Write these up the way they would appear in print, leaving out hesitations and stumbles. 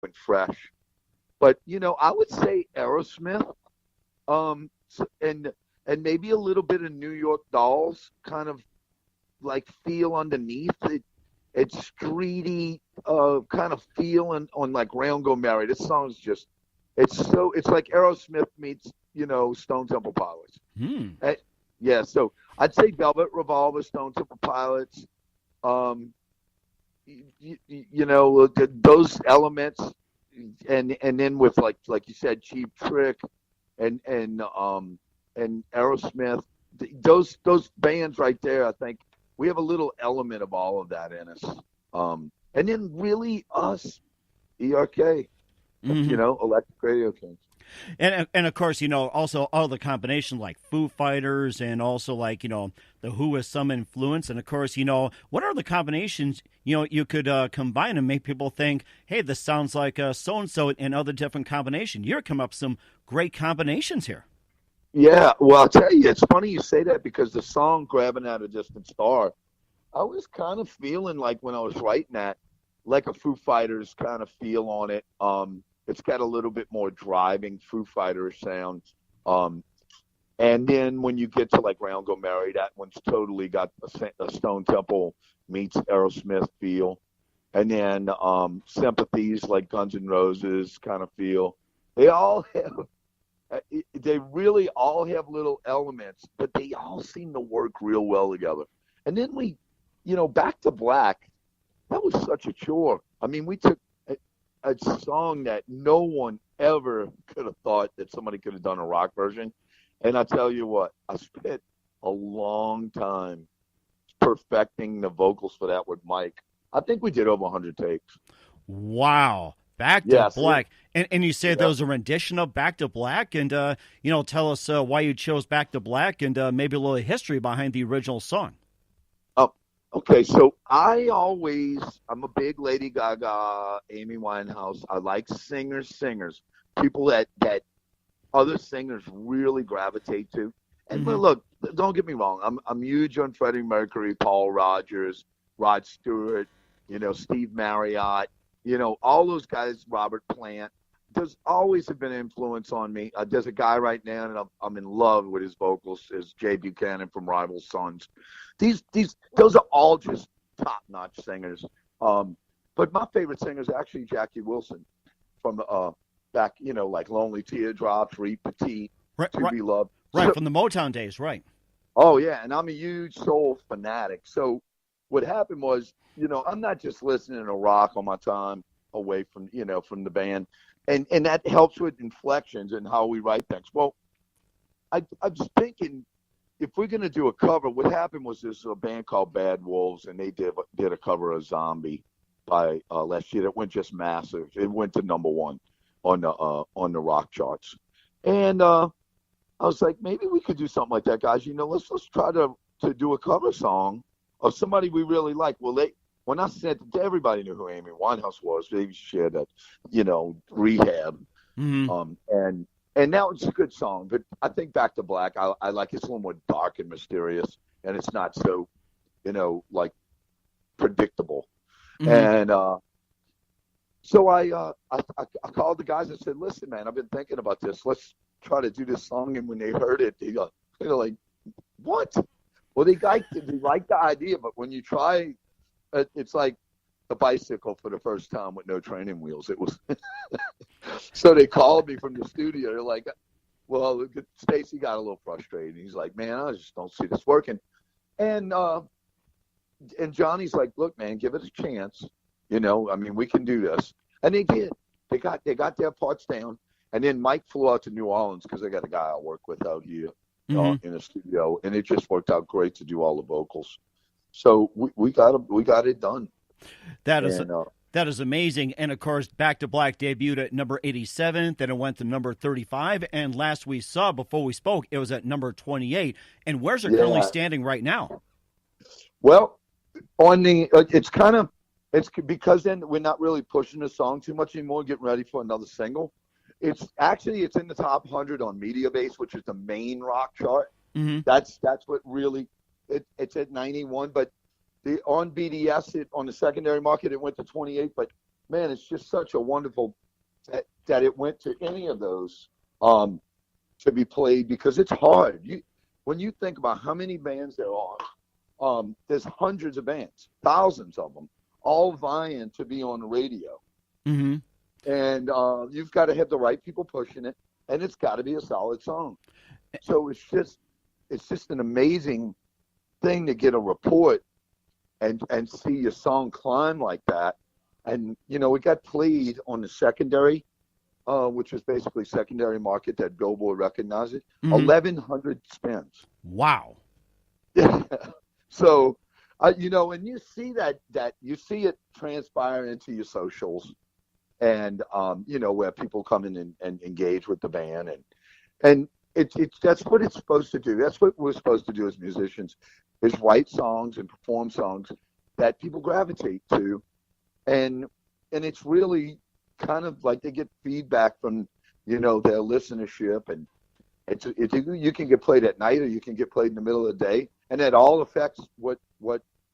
and fresh. But I would say Aerosmith, and maybe a little bit of New York Dolls, kind of like feel underneath it. It's streety, kind of feel on like Round Go Merry. This song's just, it's like Aerosmith meets, Stone Temple Pilots. Hmm. Yeah, so I'd say Velvet Revolver, Stone Temple Pilots. Um, those elements, and then with like you said, Cheap Trick, and Aerosmith, those bands right there. I think we have a little element of all of that in us. And then really us, ERK, Electric Radio Kings. And of course, also all the combination like Foo Fighters and also like, the Who has some influence. And of course, what are the combinations, you could combine and make people think, hey, this sounds like so-and-so and other different combination. You're come up with some great combinations here. Yeah, well, I'll tell you, it's funny you say that because the song Grabbing at a Distant Star, I was kind of feeling like when I was writing that, like a Foo Fighters kind of feel on it. It's got a little bit more driving Foo Fighters sound. And then when you get to like Round Go Merry, that one's totally got a Stone Temple meets Aerosmith feel. And then Sympathy's like Guns N' Roses kind of feel. They really all have little elements, but they all seem to work real well together. And then Back to Black, that was such a chore. I mean, we took a song that no one ever could have thought that somebody could have done a rock version. And I tell you what, I spent a long time perfecting the vocals for that with Mike. I think we did over 100 takes. Wow. Back to Black. And you say there was a rendition of Back to Black, and, tell us why you chose Back to Black and maybe a little history behind the original song. Okay, so I'm a big Lady Gaga, Amy Winehouse. I like singers, people that other singers really gravitate to. And look, don't get me wrong, I'm huge on Freddie Mercury, Paul Rogers, Rod Stewart, Steve Marriott, all those guys, Robert Plant. There's always have been an influence on me. There's a guy right now, and I'm in love with his vocals, is Jay Buchanan from Rival Sons. Those are all just top-notch singers. But my favorite singer is actually Jackie Wilson from back, like Lonely Teardrops, Reed Petite, To Be Loved. Right, from the Motown days, right. Oh, yeah, and I'm a huge soul fanatic. So what happened was, I'm not just listening to rock on my time away from, from the band. And that helps with inflections and how we write things. Well, I'm just thinking, if we're going to do a cover, what happened was there's a band called Bad Wolves, and they did a cover of Zombie by last year that went just massive. It went to #1 on the rock charts. And I was like, maybe we could do something like that, guys. Let's try to do a cover song of somebody we really like. Well, when I said that, everybody knew who Amy Winehouse was. They shared that, Rehab. Mm-hmm. And that was a good song. But I think Back to Black, I like it's a little more dark and mysterious, and it's not so, like predictable. Mm-hmm. And so I called the guys and said, listen, man, I've been thinking about this. Let's try to do this song. And when they heard it, they're like, what? Well, they liked the idea, but when you try, it's like a bicycle for the first time with no training wheels. It was so they called me from the studio. They're like, well, Stacey got a little frustrated. He's like, man, I just don't see this working. And Johnny's like, look, man, give it a chance. I mean, we can do this. And they did. They got their parts down. And then Mike flew out to New Orleans because they got a guy I work with out here in the studio, and it just worked out great to do all the vocals. So we got it done. That is amazing. And of course, Back to Black debuted at number 87, then it went to number 35, and last we saw before we spoke, it was at number 28. And where's it currently standing right now? Well, on the it's because then we're not really pushing the song too much anymore, getting ready for another single. It's in the top 100 on Mediabase, which is the main rock chart. Mm-hmm. That's what really it's at 91, but on BDS, on the secondary market, it went to 28. But man, it's just such a wonderful that it went to any of those to be played, because it's hard. When you think about how many bands there are, there's hundreds of bands, thousands of them, all vying to be on the radio. Mm-hmm. And you've got to have the right people pushing it, and it's got to be a solid song. So it's just an amazing thing to get a report and see your song climb like that. And, you know, it got played on the secondary, which was basically secondary market that Billboard recognized it. Mm-hmm. 1,100 spins. Wow. So, you know, and you see that you see it transpire into your socials, and you know, where people come in and engage with the band, and it's that's what it's supposed to do. That's what we're supposed to do as musicians, is write songs and perform songs that people gravitate to, and it's really kind of like they get feedback from, you know, their listenership, and you can get played at night or you can get played in the middle of the day, and that all affects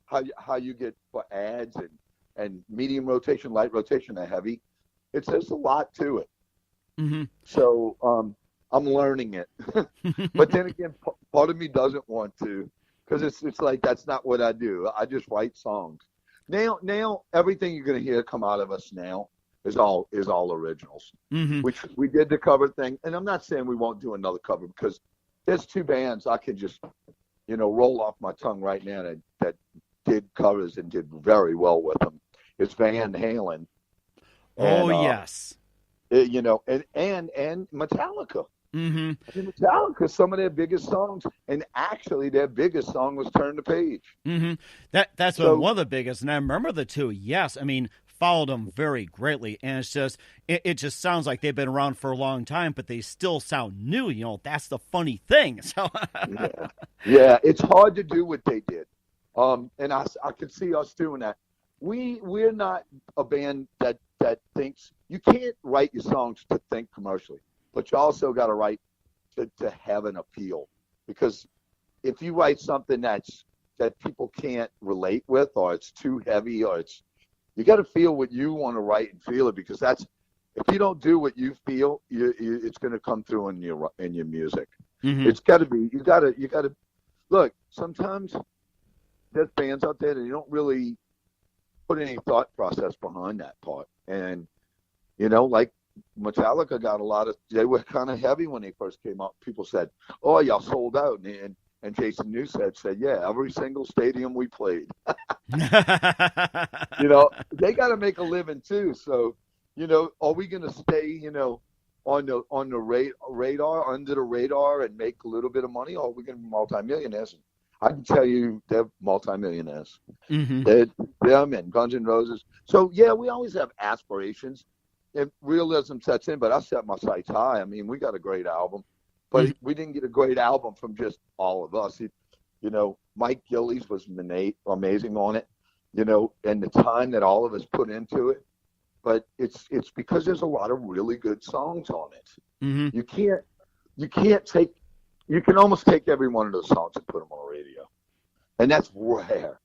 how you get for ads and medium rotation, light rotation, and heavy. There's a lot to it. Mm-hmm. So I'm learning it, but then again, part of me doesn't want to, because it's like that's not what I do. I just write songs. Now everything you're going to hear come out of us now is all originals. Mm-hmm. Which we did the cover thing, and I'm not saying we won't do another cover, because there's two bands I could just, you know, roll off my tongue right now that did covers and did very well with them. It's Van Halen. And, yes. You know, and Metallica. Mm-hmm. I mean, Metallica, some of their biggest songs, and actually their biggest song was Turn the Page. Mm-hmm. That's one of the biggest, and I remember the two. Yes, I mean, followed them very greatly, and it's just it just sounds like they've been around for a long time, but they still sound new. You know, that's the funny thing. So yeah, it's hard to do what they did, and I could see us doing that. We're not a band that thinks. You can't write your songs to think commercially, but you also got to write to have an appeal, because if you write something that people can't relate with, or it's too heavy, or you got to feel what you want to write and feel it, because if you don't do what you feel, it's going to come through in your music. Mm-hmm. It's got to be, you got to look. Sometimes there's bands out there that you don't really put any thought process behind that part, and you know, like Metallica got they were kind of heavy when they first came out. People said, "Oh, y'all sold out," and Jason Newsted said, "Yeah, every single stadium we played." You know, they got to make a living too. So, you know, are we going to stay, you know, on the radar, under the radar, and make a little bit of money, or are we going to be multimillionaires? I can tell you, they're multimillionaires. Mm-hmm. They're them and Guns N' Roses. So yeah, we always have aspirations. If realism sets in, but I set my sights high. I mean, we got a great album, but we didn't get a great album from just all of us. You know, Mike Gillies was amazing on it, you know, and the time that all of us put into it. But it's because there's a lot of really good songs on it. Mm-hmm. You can almost take every one of those songs and put them on the radio, and that's rare.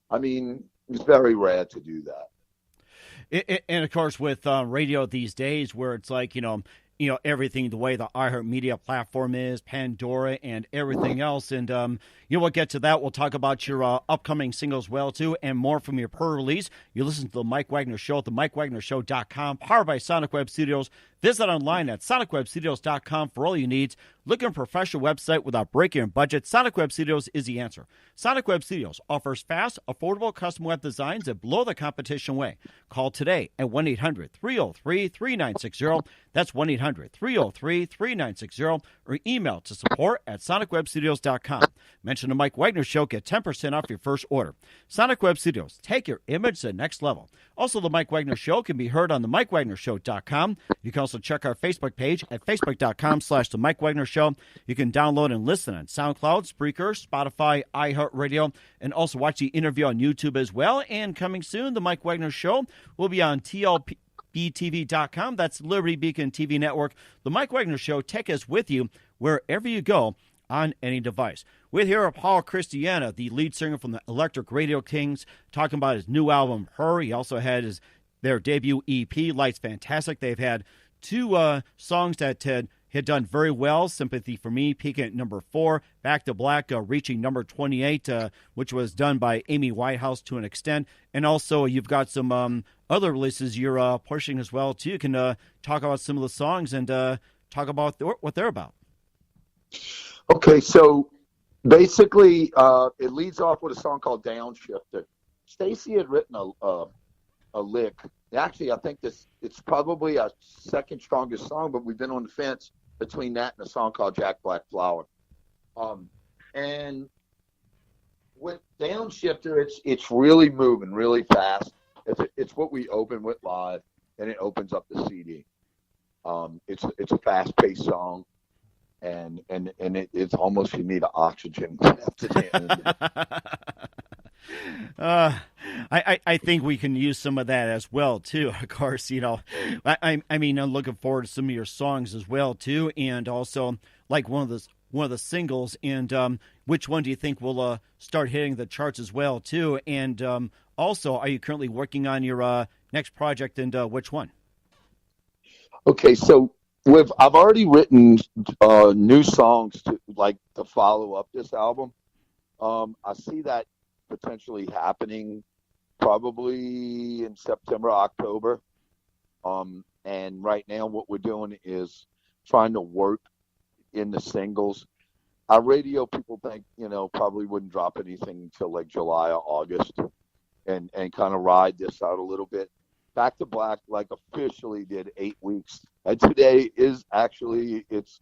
I mean, it's very rare to do that. And of course, with radio these days, where it's like, you know, everything, the way the iHeartMedia platform is, Pandora, and everything else. And, we'll get to that. We'll talk about your upcoming singles well, too, and more from your Purrr release. You listen to The Mike Wagner Show at themikewagnershow.com, powered by Sonic Web Studios. Visit online at sonicwebstudios.com for all your needs. Looking for a professional website without breaking your budget? Sonic Web Studios is the answer. Sonic Web Studios offers fast, affordable custom web designs that blow the competition away. Call today at 1-800-303-3960. That's 1-800-303-3960. Or email to support@sonicwebstudios.com. Mention the Mike Wagner Show. Get 10% off your first order. Sonic Web Studios. Take your image to the next level. Also, the Mike Wagner Show can be heard on themikewagnershow.com. You can also check our Facebook page at facebook.com/The Mike Wagner Show. You can download and listen on SoundCloud, Spreaker, Spotify, iHeartRadio, and also watch the interview on YouTube as well. And coming soon, The Mike Wagner Show will be on TLBTV.com. That's Liberty Beacon TV Network. The Mike Wagner Show, take us with you wherever you go on any device. We're here with Paul Christiana, the lead singer from the Electric Radio Kings, talking about his new album, Purrr. He also had his their debut EP, Light's fantastic. They've had two songs that had done very well. Sympathy for Me peaking at number 4. Back to Black reaching number 28, which was done by Amy Whitehouse to an extent. And also you've got some other releases you're pushing as well, too. You can talk about some of the songs and talk about what they're about. Okay, so basically it leads off with a song called Downshifter. Stacey had written a lick. Actually, I think it's probably our second strongest song, but we've been on the fence between that and a song called Jack Black Flower. And with Downshifter, it's really moving really fast. It's what we open with live, and it opens up the CD. It's a fast-paced song, and it's almost you need oxygen to the end. I think we can use some of that as well too. Of course, I mean, I'm looking forward to some of your songs as well too, and also like one of the singles. And which one do you think will start hitting the charts as well too? And also, are you currently working on your next project, and which one? Okay, so I've already written new songs to follow up this album. I see that potentially happening probably in September, October. And right now what we're doing is trying to work in the singles. Our radio people think, probably wouldn't drop anything until like July or August and kind of ride this out a little bit. Back to Black, officially did 8 weeks. And today is actually, it's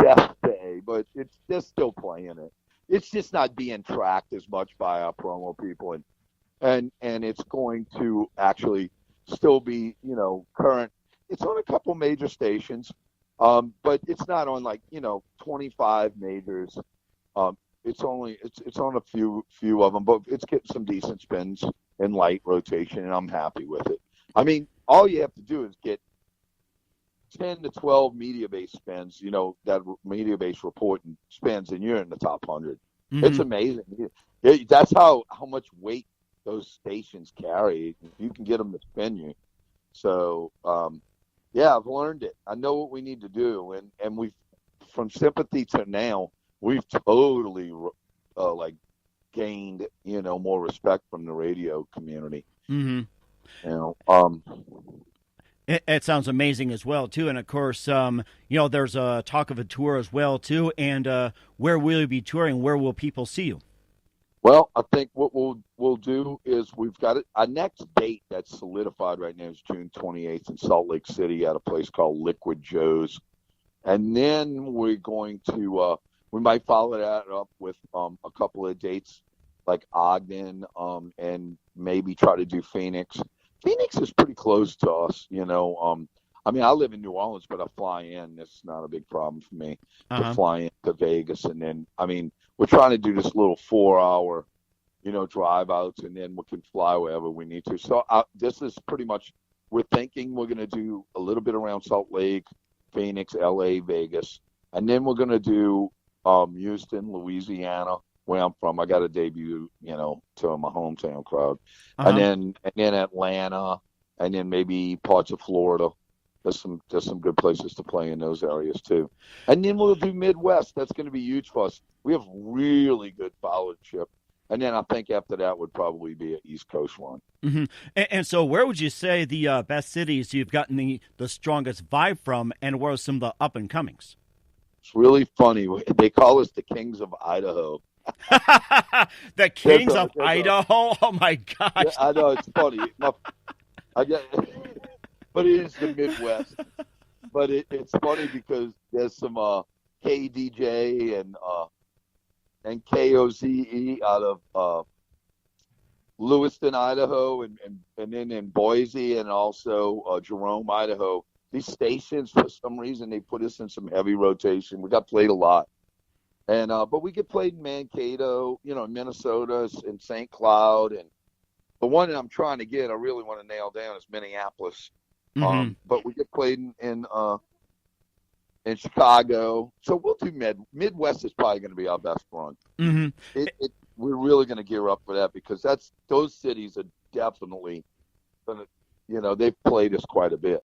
Death Day, but they're still playing it. It's just not being tracked as much by our promo people, and it's going to actually still be, current. It's on a couple major stations, but it's not on 25 majors. It's on a few of them, but it's getting some decent spins in light rotation, and I'm happy with it. I mean, all you have to do is get 10 to 12 media-based spins, that media-based reporting spins, and you're in the top 100. Mm-hmm. It's amazing. That's how much weight those stations carry. You can get them to spin you. So, I've learned it. I know what we need to do, and we've, from Sympathy to now, we've totally gained more respect from the radio community. Mm-hmm. It sounds amazing as well, too. And, of course, there's a talk of a tour as well, too. And where will you be touring? Where will people see you? Well, I think what we'll do is we've got it. Our next date that's solidified right now is June 28th in Salt Lake City at a place called Liquid Joe's. And then we're going to we might follow that up with a couple of dates like Ogden and maybe try to do Phoenix. Phoenix is pretty close to us, I mean, I live in New Orleans, but I fly in. It's not a big problem for me to fly into Vegas. And then, I mean, we're trying to do this little 4-hour, drive outs, and then we can fly wherever we need to. So this is pretty much, we're thinking we're going to do a little bit around Salt Lake, Phoenix, LA, Vegas. And then we're going to do Houston, Louisiana, where I'm from. I got a debut, to my hometown crowd. And then Atlanta, and then maybe parts of Florida. There's some good places to play in those areas too. And then we'll do Midwest. That's going to be huge for us. We have really good followership. And then I think after that would probably be an East Coast one. Mm-hmm. And so where would you say the best cities you've gotten the strongest vibe from, and where are some of the up-and-comings? It's really funny. They call us the Kings of Idaho. The Kings of Idaho? Oh, my gosh. Yeah, I know, it's funny. But it is the Midwest. But it's funny because there's some KDJ and KOZE out of Lewiston, Idaho, and then in Boise, and also Jerome, Idaho. These stations, for some reason, they put us in some heavy rotation. We got played a lot. And but we get played in Mankato, Minnesota, and St. Cloud. And the one that I'm trying to get, I really want to nail down, is Minneapolis. Mm-hmm. But we get played in Chicago. So we'll do Midwest is probably going to be our best run. Mm-hmm. We're really going to gear up for that because those cities are definitely been, they've played us quite a bit.